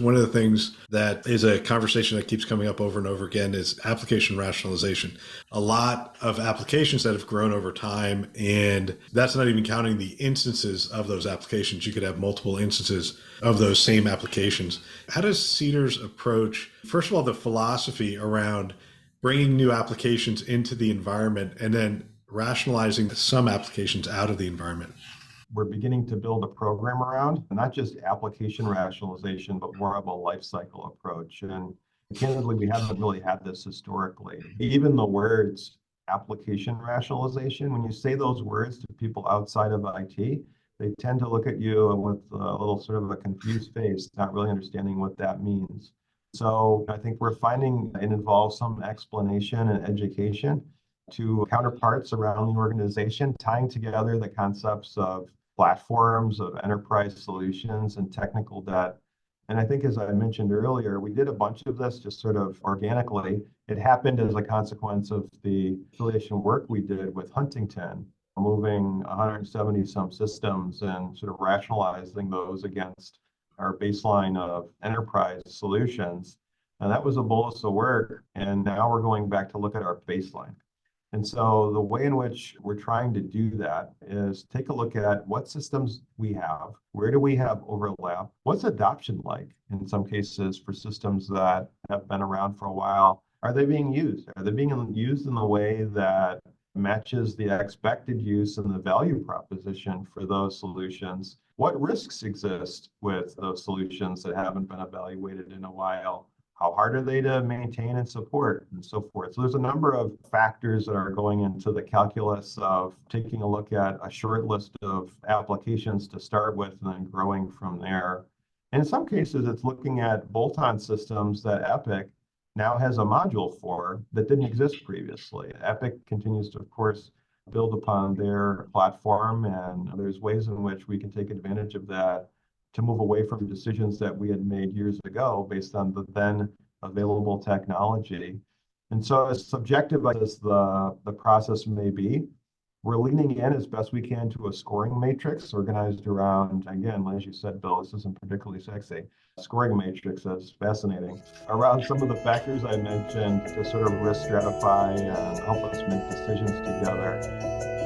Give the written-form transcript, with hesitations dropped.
One of the things that is a conversation that keeps coming up over and over again is application rationalization. A lot of applications that have grown over time, and that's not even counting the instances of those applications. You could have multiple instances of those same applications. How does Cedars approach, first of all, the philosophy around bringing new applications into the environment and then rationalizing some applications out of the environment? We're beginning to build a program around not just application rationalization, but more of a life cycle approach. And candidly, we haven't really had this historically. Even the words application rationalization, when you say those words to people outside of IT, they tend to look at you with a little sort of a confused face, not really understanding what that means. So I think we're finding it involves some explanation and education to counterparts around the organization, tying together the concepts of platforms, of enterprise solutions, and technical debt. And I think, as I mentioned earlier, we did a bunch of this just sort of organically. It happened as a consequence of the affiliation work we did with Huntington, moving 170 some systems and sort of rationalizing those against our baseline of enterprise solutions. And that was a bolus of work. And now we're going back to look at our baseline. And so the way in which we're trying to do that is take a look at what systems we have, where do we have overlap, what's adoption like in some cases for systems that have been around for a while. Are they being used? Are they being used in a way that matches the expected use and the value proposition for those solutions? What risks exist with those solutions that haven't been evaluated in a while? How hard are they to maintain and support, and so forth? So there's a number of factors that are going into the calculus of taking a look at a short list of applications to start with and then growing from there. And in some cases, it's looking at bolt-on systems that Epic now has a module for that didn't exist previously. Epic continues to, of course, build upon their platform, and there's ways in which we can take advantage of that to move away from decisions that we had made years ago based on the then available technology. And so as subjective as the process may be, we're leaning in as best we can to a scoring matrix organized around, again, as you said, Bill, this isn't particularly sexy, scoring matrix that's fascinating, around some of the factors I mentioned to sort of risk stratify and help us make decisions together.